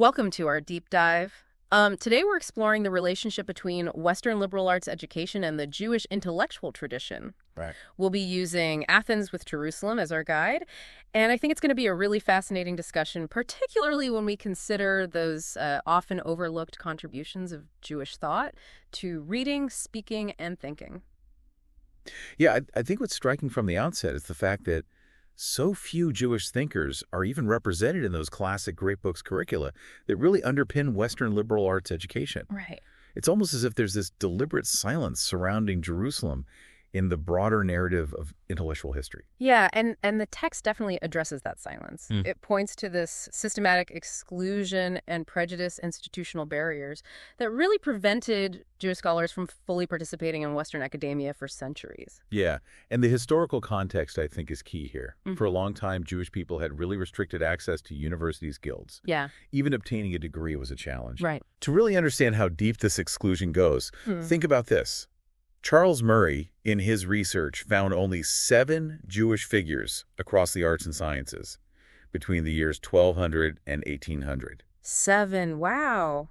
Welcome to our deep dive. Today we're exploring the relationship between Western liberal arts education and the Jewish intellectual tradition. Right. We'll be using Athens with Jerusalem as our guide, and I think it's going to be a really fascinating discussion, particularly when we consider those often overlooked contributions of Jewish thought to reading, speaking, and thinking. Yeah, I think what's striking from the outset is the fact that so few Jewish thinkers are even represented in those classic great books curricula that really underpin Western liberal arts education. Right. It's almost as if there's this deliberate silence surrounding Jerusalem in the broader narrative of intellectual history. Yeah, and the text definitely addresses that silence. Mm. It points to this systematic exclusion and prejudice institutional barriers that really prevented Jewish scholars from fully participating in Western academia for centuries. Yeah, and the historical context, I think, is key here. Mhm. For a long time, Jewish people had really restricted access to universities' guilds. Yeah, Even obtaining a degree was a challenge. right. To really understand how deep this exclusion goes, Hmm. think about this. Charles Murray, in his research, found only 7 Jewish figures across the arts and sciences between the years 1200 and 1800. 7, wow.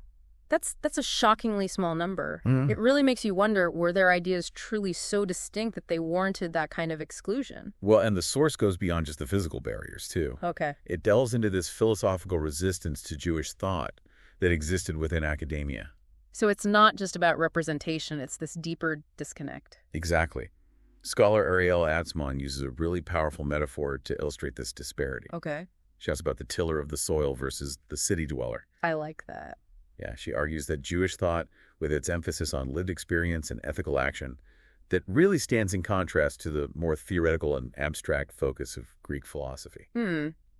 That's a shockingly small number. Mhm. It really makes you wonder, were their ideas truly so distinct that they warranted that kind of exclusion? Well, and the source goes beyond just the physical barriers, too. Okay. It delves into this philosophical resistance to Jewish thought that existed within academia. So it's not just about representation, it's this deeper disconnect. Exactly. Scholar Ariel Atzmon uses a really powerful metaphor to illustrate this disparity. Okay. She talks about the tiller of the soil versus the city dweller. I like that. Yeah, she argues that Jewish thought, with its emphasis on lived experience and ethical action, that really stands in contrast to the more theoretical and abstract focus of Greek philosophy.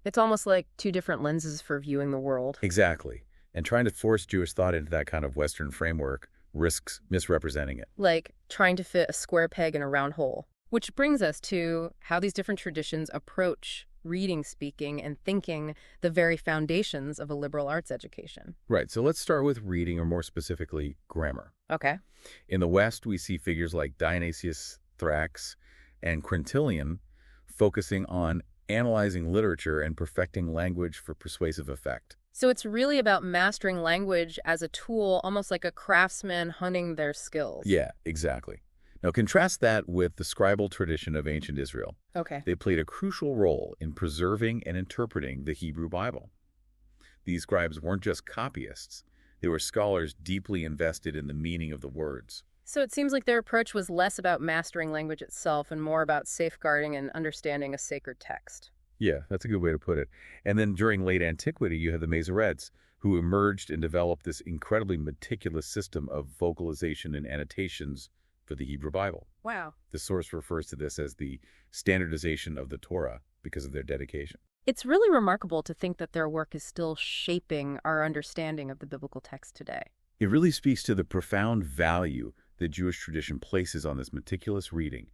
It's almost like two different lenses for viewing the world. Exactly. And trying to force Jewish thought into that kind of Western framework risks misrepresenting it. Like trying to fit a square peg in a round hole. Which brings us to how these different traditions approach reading, speaking, and thinking, the very foundations of a liberal arts education. Right, so let's start with reading, or more specifically, grammar. Okay. In the West, we see figures like Dionysius Thrax and Quintilian focusing on analyzing literature and perfecting language for persuasive effect. So it's really about mastering language as a tool, almost like a craftsman honing their skills. Yeah, exactly. Now contrast that with the scribal tradition of ancient Israel. Okay. They played a crucial role in preserving and interpreting the Hebrew Bible. These scribes weren't just copyists. They were scholars deeply invested in the meaning of the words. So it seems like their approach was less about mastering language itself and more about safeguarding and understanding a sacred text. Yeah, that's a good way to put it. And then during late antiquity, you have the Masoretes, who emerged and developed this incredibly meticulous system of vocalization and annotations for the Hebrew Bible. Wow. The source refers to this as the standardization of the Torah because of their dedication. It's really remarkable to think that their work is still shaping our understanding of the biblical text today. It really speaks to the profound value the Jewish tradition places on this meticulous reading,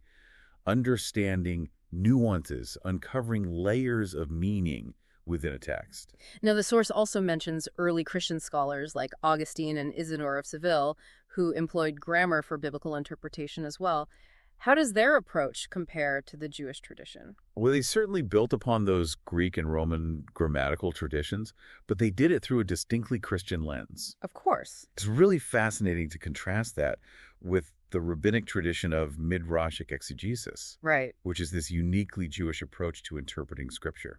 understanding nuances, uncovering layers of meaning within a text. Now, the source also mentions early Christian scholars like Augustine and Isidore of Seville, who employed grammar for biblical interpretation as well. How does their approach compare to the Jewish tradition? Well, they certainly built upon those Greek and Roman grammatical traditions, but they did it through a distinctly Christian lens. Of course. It's really fascinating to contrast that with the rabbinic tradition of midrashic exegesis, Right. which is this uniquely Jewish approach to interpreting scripture.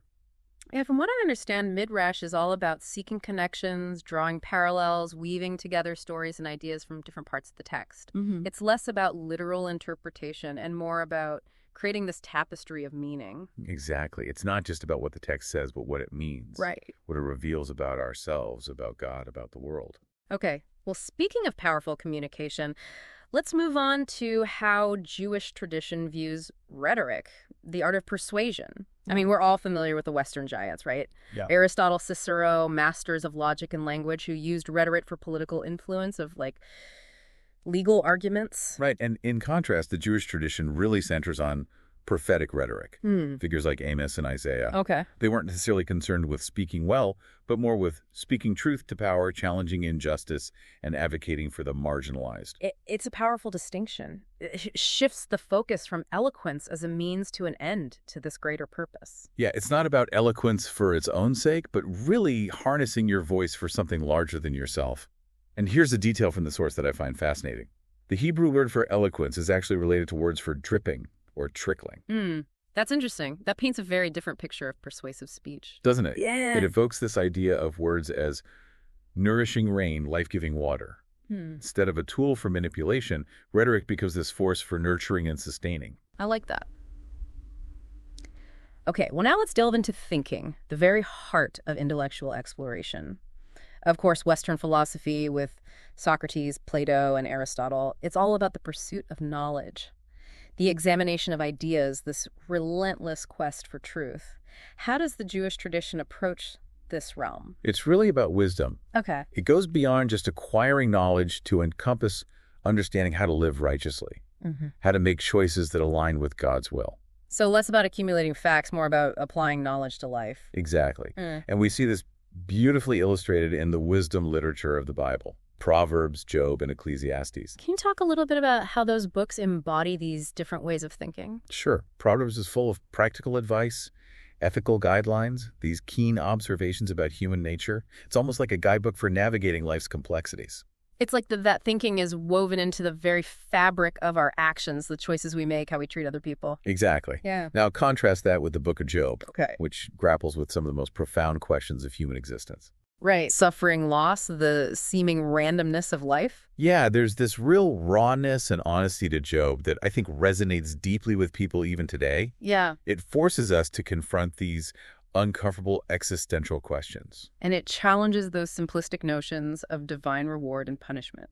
And from what I understand, Midrash is all about seeking connections, drawing parallels, weaving together stories and ideas from different parts of the text. It's less about literal interpretation and more about creating this tapestry of meaning. Exactly. It's not just about what the text says, but what it means. Right. What it reveals about ourselves, about God, about the world. Okay. Well, speaking of powerful communication, let's move on to how Jewish tradition views rhetoric, the art of persuasion. I mean, we're all familiar with the Western giants, right? Yeah. Aristotle, Cicero, masters of logic and language who used rhetoric for political influence of, like, legal arguments. Right. And in contrast, the Jewish tradition really centers on prophetic rhetoric. Figures like Amos and Isaiah. Okay. They weren't necessarily concerned with speaking well, but more with speaking truth to power, challenging injustice, and advocating for the marginalized. It's a powerful distinction. It shifts the focus from eloquence as a means to an end to this greater purpose. Yeah, it's not about eloquence for its own sake, but really harnessing your voice for something larger than yourself. And here's a detail from the source that I find fascinating. The Hebrew word for eloquence is actually related to words for dripping or trickling. That's interesting. That paints a very different picture of persuasive speech. Doesn't it? Yeah. It evokes this idea of words as nourishing rain, life-giving water. Instead of a tool for manipulation, rhetoric becomes this force for nurturing and sustaining. I like that. Okay, well now let's delve into thinking, the very heart of intellectual exploration. Of course, Western philosophy with Socrates, Plato, and Aristotle, it's all about the pursuit of knowledge, the examination of ideas, this relentless quest for truth. How does the Jewish tradition approach this realm? It's really about wisdom. Okay. It goes beyond just acquiring knowledge to encompass understanding how to live righteously, how to make choices that align with God's will. So less about accumulating facts, more about applying knowledge to life. Exactly. And we see this beautifully illustrated in the wisdom literature of the Bible. Proverbs, Job, and Ecclesiastes. Can you talk a little bit about how those books embody these different ways of thinking? Sure. Proverbs is full of practical advice, ethical guidelines, these keen observations about human nature. It's almost like a guidebook for navigating life's complexities. It's like that thinking is woven into the very fabric of our actions, the choices we make, how we treat other people. Exactly. Yeah. Now contrast that with the book of Job, Okay. which grapples with some of the most profound questions of human existence. Right. Suffering, loss, the seeming randomness of life. Yeah, there's this real rawness and honesty to Job that I think resonates deeply with people even today. Yeah. It forces us to confront these uncomfortable existential questions. And it challenges those simplistic notions of divine reward and punishment.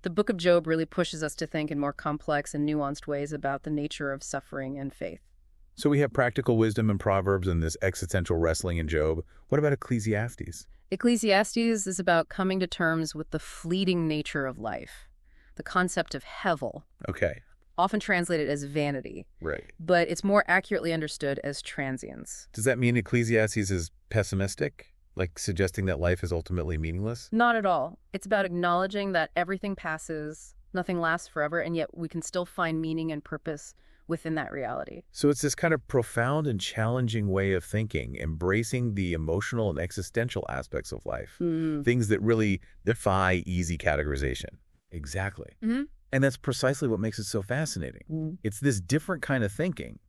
The book of Job really pushes us to think in more complex and nuanced ways about the nature of suffering and faith. So we have practical wisdom in Proverbs and this existential wrestling in Job. What about Ecclesiastes? Ecclesiastes is about coming to terms with the fleeting nature of life, the concept of hevel, Okay. often translated as vanity, Right. but it's more accurately understood as transience. Does that mean Ecclesiastes is pessimistic? Like suggesting that life is ultimately meaningless? Not at all. It's about acknowledging that everything passes, nothing lasts forever, and yet we can still find meaning and purpose within that reality. So it's this kind of profound and challenging way of thinking, embracing the emotional and existential aspects of life, things that really defy easy categorization. Exactly. And that's precisely what makes it so fascinating. It's this different kind of thinking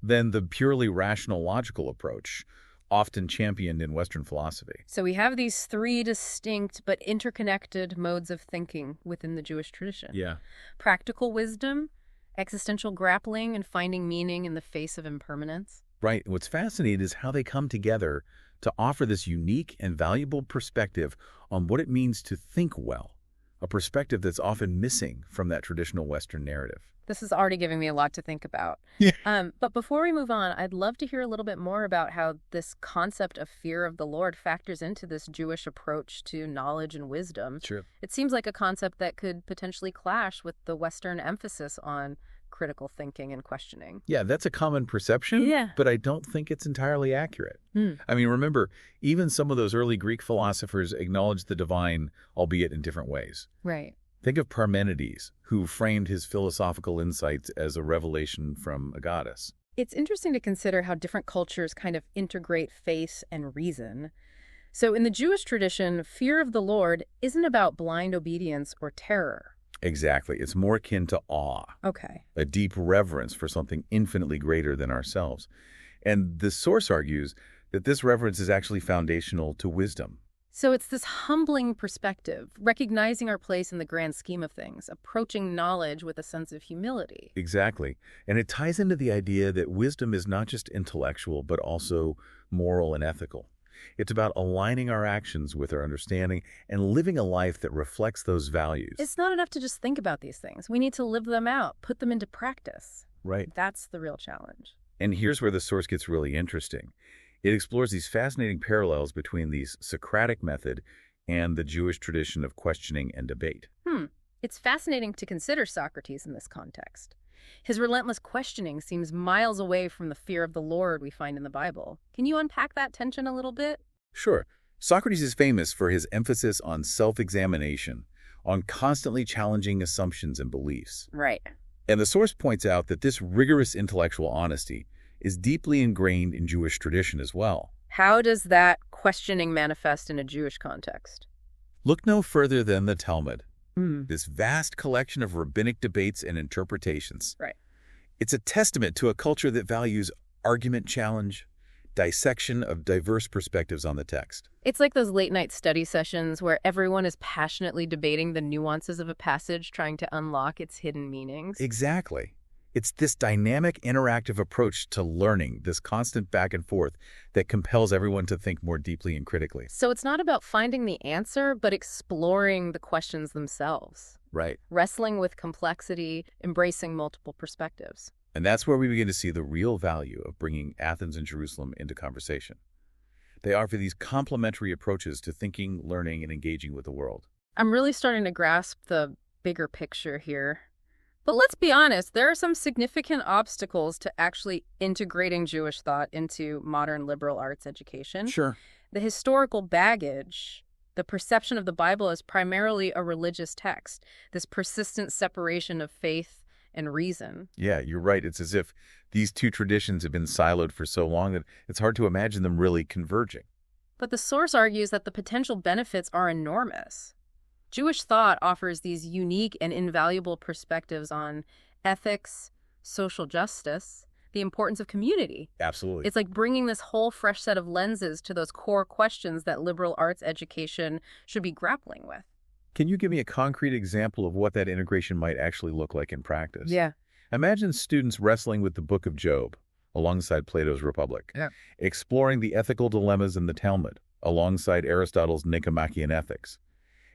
than the purely rational logical approach often championed in Western philosophy. So we have these three distinct but interconnected modes of thinking within the Jewish tradition. Yeah. Practical wisdom, existential grappling, and finding meaning in the face of impermanence. Right. And what's fascinating is how they come together to offer this unique and valuable perspective on what it means to think well, a perspective that's often missing from that traditional Western narrative. This is already giving me a lot to think about. But before we move on, I'd love to hear a little bit more about how this concept of fear of the Lord factors into this Jewish approach to knowledge and wisdom. Sure. It seems like a concept that could potentially clash with the Western emphasis on critical thinking and questioning. Yeah, that's a common perception, but I don't think it's entirely accurate. I mean, remember, even some of those early Greek philosophers acknowledged the divine, albeit in different ways. Right. Think of Parmenides, who framed his philosophical insights as a revelation from a goddess. It's interesting to consider how different cultures kind of integrate faith and reason. So in the Jewish tradition, fear of the Lord isn't about blind obedience or terror. Exactly. It's more akin to awe. Okay. A deep reverence for something infinitely greater than ourselves. And the source argues that this reverence is actually foundational to wisdom. So it's this humbling perspective, recognizing our place in the grand scheme of things, approaching knowledge with a sense of humility. Exactly. And it ties into the idea that wisdom is not just intellectual, but also moral and ethical. It's about aligning our actions with our understanding and living a life that reflects those values. It's not enough to just think about these things. We need to live them out, put them into practice. Right. That's the real challenge. And here's where the source gets really interesting. It explores these fascinating parallels between the Socratic method and the Jewish tradition of questioning and debate. It's fascinating to consider Socrates in this context. His relentless questioning seems miles away from the fear of the Lord we find in the Bible. Can you unpack that tension a little bit? Sure. Socrates is famous for his emphasis on self-examination, on constantly challenging assumptions and beliefs. Right. And the source points out that this rigorous intellectual honesty is deeply ingrained in Jewish tradition as well. How does that questioning manifest in a Jewish context? Look no further than the Talmud, Mm. this vast collection of rabbinic debates and interpretations. Right. It's a testament to a culture that values argument challenge, dissection of diverse perspectives on the text. It's like those late-night study sessions where everyone is passionately debating the nuances of a passage, trying to unlock its hidden meanings. Exactly. It's this dynamic, interactive approach to learning, this constant back and forth, that compels everyone to think more deeply and critically. So it's not about finding the answer, but exploring the questions themselves. Right. Wrestling with complexity, embracing multiple perspectives. And that's where we begin to see the real value of bringing Athens and Jerusalem into conversation. They offer these complementary approaches to thinking, learning, and engaging with the world. I'm really starting to grasp the bigger picture here. But let's be honest, there are some significant obstacles to actually integrating Jewish thought into modern liberal arts education. Sure. The historical baggage, the perception of the Bible as primarily a religious text, this persistent separation of faith and reason. Yeah, you're right. It's as if these two traditions have been siloed for so long that it's hard to imagine them really converging. But the source argues that the potential benefits are enormous. Jewish thought offers these unique and invaluable perspectives on ethics, social justice, the importance of community. Absolutely. It's like bringing this whole fresh set of lenses to those core questions that liberal arts education should be grappling with. Can you give me a concrete example of what that integration might actually look like in practice? Yeah. Imagine students wrestling with the Book of Job alongside Plato's Republic, exploring the ethical dilemmas in the Talmud alongside Aristotle's Nicomachean Ethics.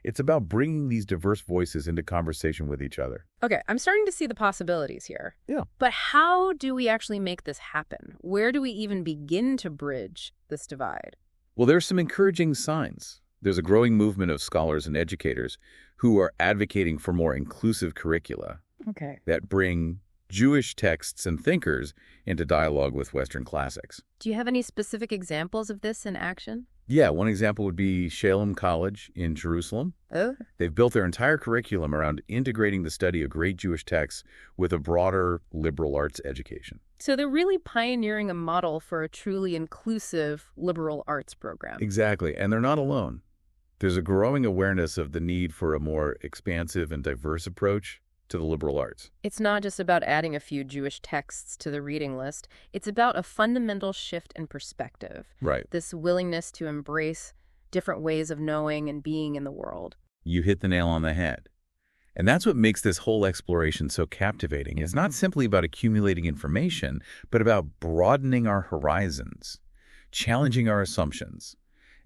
It's about bringing these diverse voices into conversation with each other. Okay, I'm starting to see the possibilities here. Yeah. But how do we actually make this happen? Where do we even begin to bridge this divide? Well, there's some encouraging signs. There's a growing movement of scholars and educators who are advocating for more inclusive curricula that bring Jewish texts and thinkers into dialogue with Western classics. Do you have any specific examples of this in action? Yeah, one example would be Shalem College in Jerusalem. Oh. They've built their entire curriculum around integrating the study of great Jewish texts with a broader liberal arts education. So they're really pioneering a model for a truly inclusive liberal arts program. Exactly, and they're not alone. There's a growing awareness of the need for a more expansive and diverse approach to the liberal arts. It's not just about adding a few Jewish texts to the reading list. It's about a fundamental shift in perspective. Right. This willingness to embrace different ways of knowing and being in the world. You hit the nail on the head. And that's what makes this whole exploration so captivating. It's not simply about accumulating information, but about broadening our horizons, challenging our assumptions,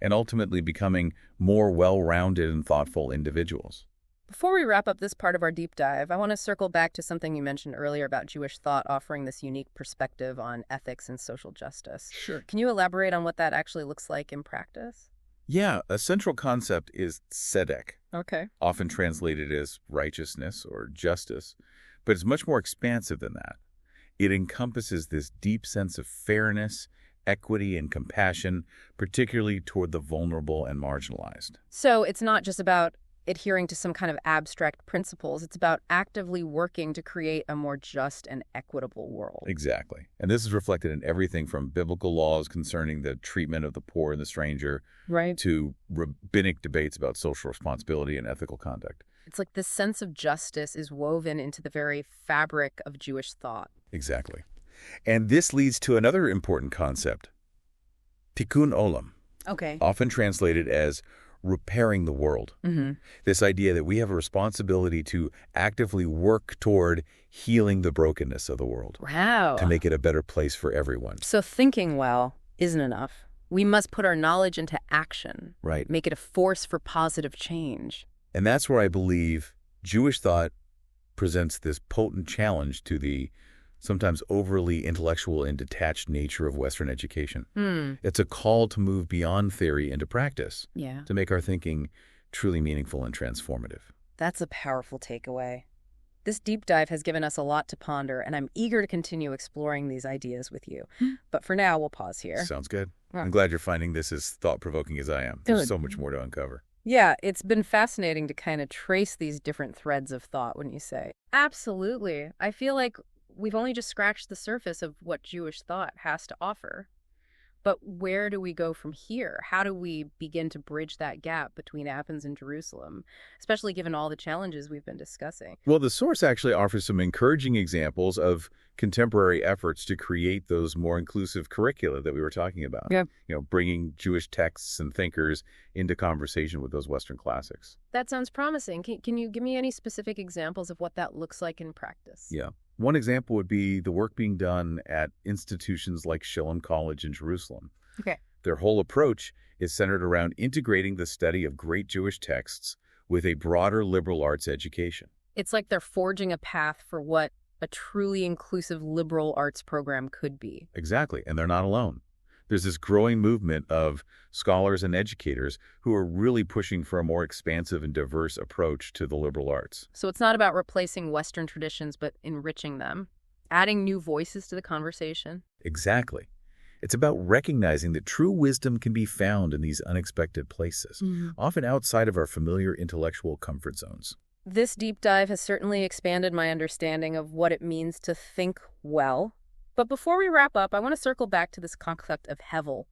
and ultimately becoming more well-rounded and thoughtful individuals. Before we wrap up this part of our deep dive, I want to circle back to something you mentioned earlier about Jewish thought offering this unique perspective on ethics and social justice. Sure. Can you elaborate on what that actually looks like in practice? Yeah, a central concept is tzedek, Okay. often translated as righteousness or justice, but it's much more expansive than that. It encompasses this deep sense of fairness, equity, and compassion, particularly toward the vulnerable and marginalized. So it's not just about adhering to some kind of abstract principles. It's about actively working to create a more just and equitable world. Exactly. And this is reflected in everything from biblical laws concerning the treatment of the poor and the stranger Right. to rabbinic debates about social responsibility and ethical conduct. It's like this sense of justice is woven into the very fabric of Jewish thought. Exactly. And this leads to another important concept, tikkun olam, Okay. often translated as repairing the world. Mm-hmm. This idea that we have a responsibility to actively work toward healing the brokenness of the world, Wow. to make it a better place for everyone. So thinking well isn't enough. We must put our knowledge into action. Right. Make it a force for positive change. And that's where I believe Jewish thought presents this potent challenge to the sometimes overly intellectual and detached nature of Western education. It's a call to move beyond theory into practice, Yeah. to make our thinking truly meaningful and transformative. That's a powerful takeaway. This deep dive has given us a lot to ponder, and I'm eager to continue exploring these ideas with you. But for now, we'll pause here. Sounds good. Well, I'm glad you're finding this as thought-provoking as I am. There's so much more to uncover. Yeah, it's been fascinating to kind of trace these different threads of thought, wouldn't you say? Absolutely. I feel like we've only just scratched the surface of what Jewish thought has to offer. But where do we go from here? How do we begin to bridge that gap between Athens and Jerusalem, especially given all the challenges we've been discussing? Well, the source actually offers some encouraging examples of contemporary efforts to create those more inclusive curricula that we were talking about. Yeah. Bringing Jewish texts and thinkers into conversation with those Western classics. That sounds promising. Can you give me any specific examples of what that looks like in practice? Yeah. One example would be the work being done at institutions like Shillem College in Jerusalem. Okay. Their whole approach is centered around integrating the study of great Jewish texts with a broader liberal arts education. It's like they're forging a path for what a truly inclusive liberal arts program could be. Exactly, and they're not alone. There's this growing movement of scholars and educators who are really pushing for a more expansive and diverse approach to the liberal arts. So it's not about replacing Western traditions, but enriching them, adding new voices to the conversation. Exactly. It's about recognizing that true wisdom can be found in these unexpected places, often outside of our familiar intellectual comfort zones. This deep dive has certainly expanded my understanding of what it means to think well. But before we wrap up, I want to circle back to this concept of hevel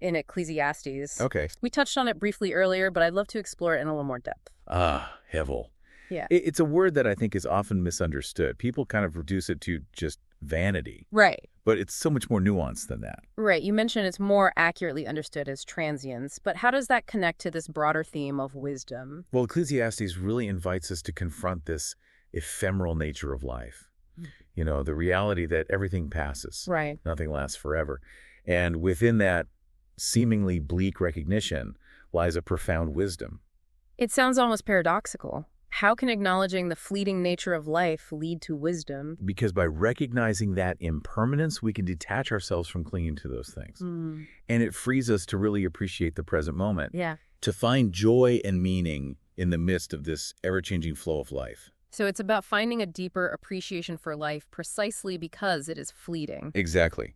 in Ecclesiastes. Okay. We touched on it briefly earlier, but I'd love to explore it in a little more depth. Hevel. Yeah. It's a word that I think is often misunderstood. People kind of reduce it to just vanity. Right. But it's so much more nuanced than that. Right. You mentioned it's more accurately understood as transience, but how does that connect to this broader theme of wisdom? Well, Ecclesiastes really invites us to confront this ephemeral nature of life. The reality that everything passes. Right. Nothing lasts forever. And within that seemingly bleak recognition lies a profound wisdom. It sounds almost paradoxical. How can acknowledging the fleeting nature of life lead to wisdom? Because by recognizing that impermanence, we can detach ourselves from clinging to those things. And it frees us to really appreciate the present moment. Yeah. To find joy and meaning in the midst of this ever-changing flow of life. So it's about finding a deeper appreciation for life precisely because it is fleeting. Exactly.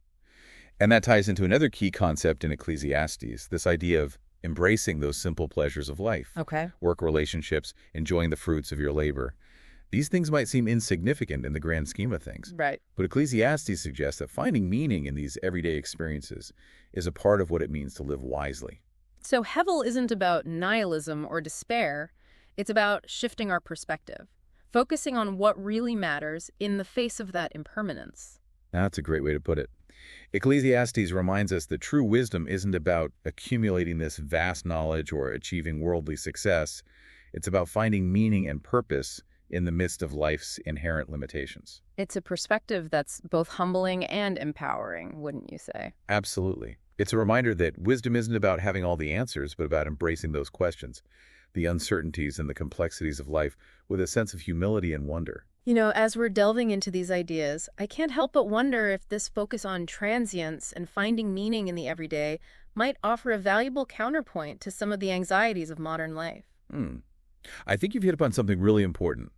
And that ties into another key concept in Ecclesiastes, this idea of embracing those simple pleasures of life. Okay. Work relationships, enjoying the fruits of your labor. These things might seem insignificant in the grand scheme of things. Right. But Ecclesiastes suggests that finding meaning in these everyday experiences is a part of what it means to live wisely. So hevel isn't about nihilism or despair. It's about shifting our perspective, focusing on what really matters in the face of that impermanence. That's a great way to put it. Ecclesiastes reminds us that true wisdom isn't about accumulating this vast knowledge or achieving worldly success. It's about finding meaning and purpose in the midst of life's inherent limitations. It's a perspective that's both humbling and empowering, wouldn't you say? Absolutely. It's a reminder that wisdom isn't about having all the answers, but about embracing those questions, the uncertainties and the complexities of life with a sense of humility and wonder. As we're delving into these ideas, I can't help but wonder if this focus on transience and finding meaning in the everyday might offer a valuable counterpoint to some of the anxieties of modern life. I think you've hit upon something really important.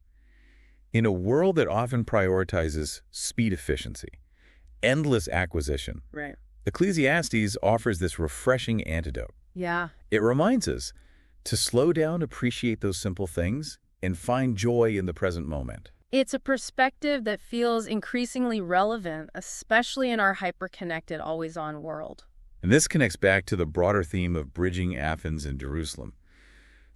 In a world that often prioritizes speed efficiency, endless acquisition, Right. Ecclesiastes offers this refreshing antidote. Yeah. It reminds us to slow down, appreciate those simple things, and find joy in the present moment. It's a perspective that feels increasingly relevant, especially in our hyper-connected, always-on world. And this connects back to the broader theme of bridging Athens and Jerusalem.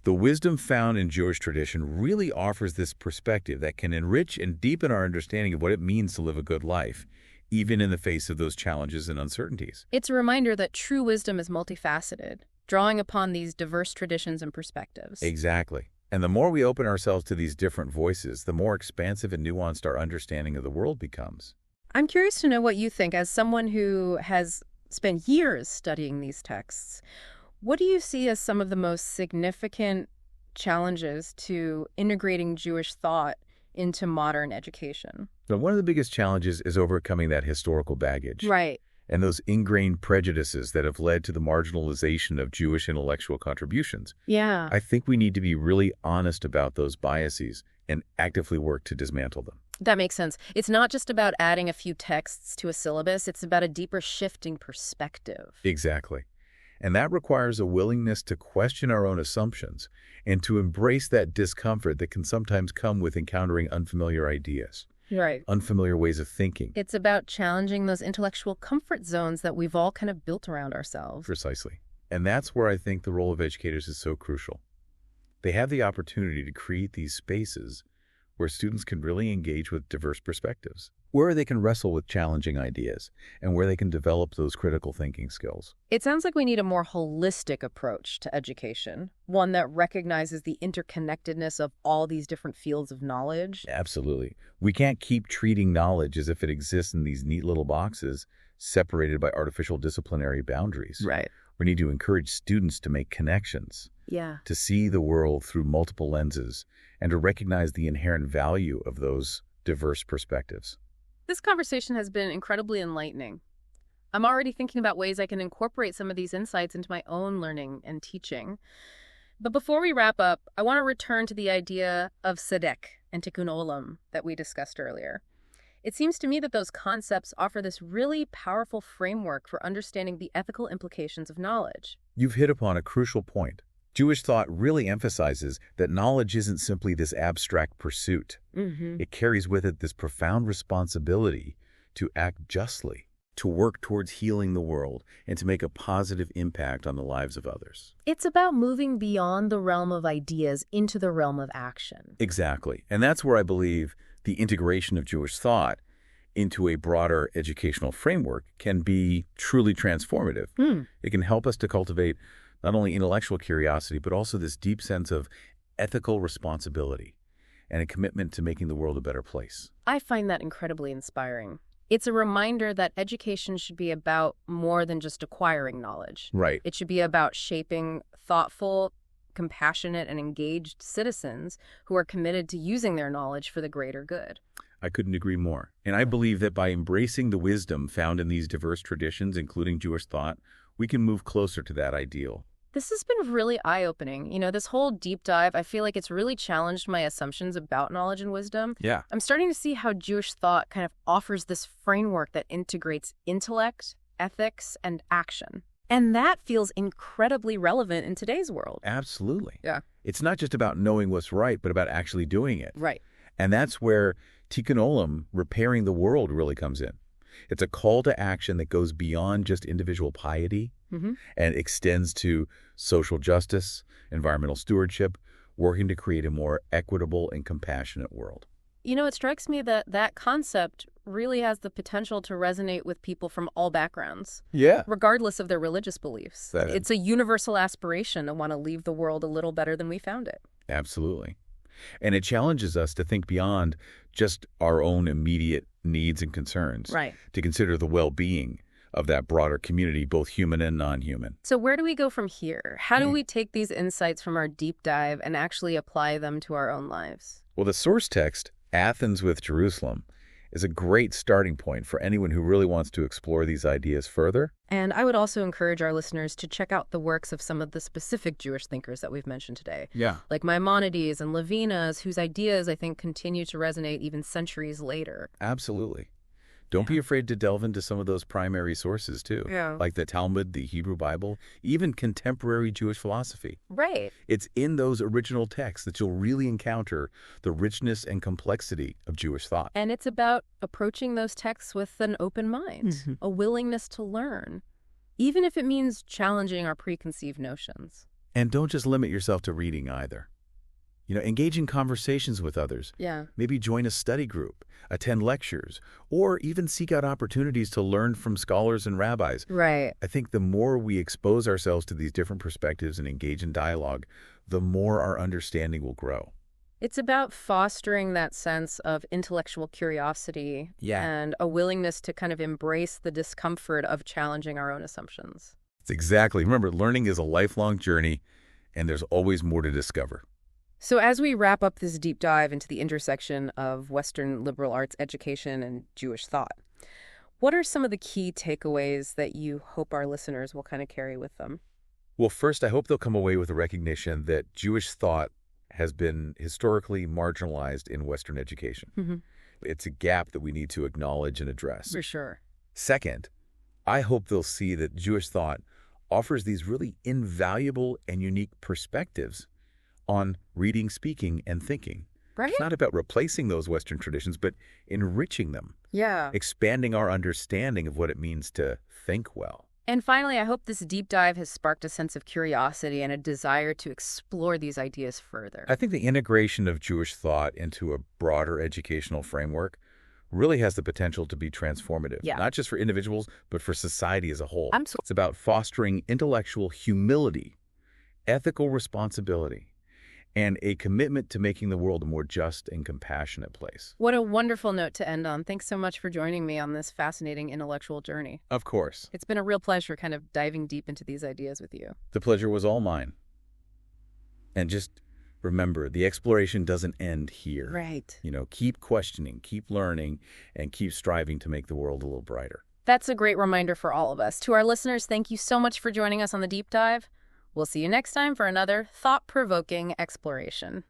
The wisdom found in Jewish tradition really offers this perspective that can enrich and deepen our understanding of what it means to live a good life, even in the face of those challenges and uncertainties. It's a reminder that true wisdom is multifaceted, drawing upon these diverse traditions and perspectives. Exactly. And the more we open ourselves to these different voices, the more expansive and nuanced our understanding of the world becomes. I'm curious to know what you think as someone who has spent years studying these texts. What do you see as some of the most significant challenges to integrating Jewish thought into modern education? But one of the biggest challenges is overcoming that historical baggage. Right. and those ingrained prejudices that have led to the marginalization of Jewish intellectual contributions. Yeah. I think we need to be really honest about those biases and actively work to dismantle them. That makes sense. It's not just about adding a few texts to a syllabus. It's about a deeper shifting perspective. Exactly. And that requires a willingness to question our own assumptions and to embrace that discomfort that can sometimes come with encountering unfamiliar ideas. Right. Unfamiliar ways of thinking. It's about challenging those intellectual comfort zones that we've all kind of built around ourselves. Precisely. And that's where I think the role of educators is so crucial. They have the opportunity to create these spaces where students can really engage with diverse perspectives, where they can wrestle with challenging ideas, and where they can develop those critical thinking skills. It sounds like we need a more holistic approach to education, one that recognizes the interconnectedness of all these different fields of knowledge. Absolutely. We can't keep treating knowledge as if it exists in these neat little boxes separated by artificial disciplinary boundaries. Right. We need to encourage students to make connections, Yeah. to see the world through multiple lenses, and to recognize the inherent value of those diverse perspectives. This conversation has been incredibly enlightening. I'm already thinking about ways I can incorporate some of these insights into my own learning and teaching. But before we wrap up, I want to return to the idea of tzedek and tikkun olam that we discussed earlier. It seems to me that those concepts offer this really powerful framework for understanding the ethical implications of knowledge. You've hit upon a crucial point. Jewish thought really emphasizes that knowledge isn't simply this abstract pursuit. It carries with it this profound responsibility to act justly, to work towards healing the world, and to make a positive impact on the lives of others. It's about moving beyond the realm of ideas into the realm of action. Exactly. And that's where I believe the integration of Jewish thought into a broader educational framework can be truly transformative. It can help us to cultivate not only intellectual curiosity, but also this deep sense of ethical responsibility and a commitment to making the world a better place. I find that incredibly inspiring. It's a reminder that education should be about more than just acquiring knowledge. Right. It should be about shaping thoughtful, compassionate, and engaged citizens who are committed to using their knowledge for the greater good. I couldn't agree more. And I believe that by embracing the wisdom found in these diverse traditions, including Jewish thought, we can move closer to that ideal. This has been really eye-opening. This whole deep dive, I feel like it's really challenged my assumptions about knowledge and wisdom. Yeah. I'm starting to see how Jewish thought kind of offers this framework that integrates intellect, ethics, and action. And that feels incredibly relevant in today's world. Absolutely. Yeah. It's not just about knowing what's right, but about actually doing it. Right. And that's where tikkun olam, repairing the world, really comes in. It's a call to action that goes beyond just individual piety and extends to social justice, environmental stewardship, working to create a more equitable and compassionate world. It strikes me that that concept really has the potential to resonate with people from all backgrounds. Yeah. Regardless of their religious beliefs. It's a universal aspiration to want to leave the world a little better than we found it. Absolutely. And it challenges us to think beyond just our own immediate needs and concerns. Right. To consider the well-being of that broader community, both human and non-human. So where do we go from here? How do we take these insights from our deep dive and actually apply them to our own lives? Well, the source text, Athens with Jerusalem, is a great starting point for anyone who really wants to explore these ideas further. And I would also encourage our listeners to check out the works of some of the specific Jewish thinkers that we've mentioned today. Yeah. Like Maimonides and Levinas, whose ideas, I think, continue to resonate even centuries later. Absolutely. Don't be afraid to delve into some of those primary sources, too. Yeah. Like the Talmud, the Hebrew Bible, even contemporary Jewish philosophy. Right. It's in those original texts that you'll really encounter the richness and complexity of Jewish thought. And it's about approaching those texts with an open mind, a willingness to learn, even if it means challenging our preconceived notions. And don't just limit yourself to reading either. Engage in conversations with others. Yeah. Maybe join a study group, attend lectures, or even seek out opportunities to learn from scholars and rabbis. Right. I think the more we expose ourselves to these different perspectives and engage in dialogue, the more our understanding will grow. It's about fostering that sense of intellectual curiosity and a willingness to kind of embrace the discomfort of challenging our own assumptions. It's exactly. Remember, learning is a lifelong journey, and there's always more to discover. So as we wrap up this deep dive into the intersection of Western liberal arts education and Jewish thought, What are some of the key takeaways that you hope our listeners will kind of carry with them? Well, first, I hope they'll come away with a recognition that Jewish thought has been historically marginalized in Western education. It's a gap that we need to acknowledge and address. For sure. Second, I hope they'll see that Jewish thought offers these really invaluable and unique perspectives on reading, speaking, and thinking. Right? It's not about replacing those Western traditions, but enriching them, Yeah. expanding our understanding of what it means to think well. And finally, I hope this deep dive has sparked a sense of curiosity and a desire to explore these ideas further. I think the integration of Jewish thought into a broader educational framework really has the potential to be transformative, not just for individuals, but for society as a whole. It's about fostering intellectual humility, ethical responsibility, and a commitment to making the world a more just and compassionate place. What a wonderful note to end on. Thanks so much for joining me on this fascinating intellectual journey. Of course. It's been a real pleasure kind of diving deep into these ideas with you. The pleasure was all mine. And just remember, the exploration doesn't end here. Right. Keep questioning, keep learning, and keep striving to make the world a little brighter. That's a great reminder for all of us. To our listeners, thank you so much for joining us on the deep dive. We'll see you next time for another thought-provoking exploration.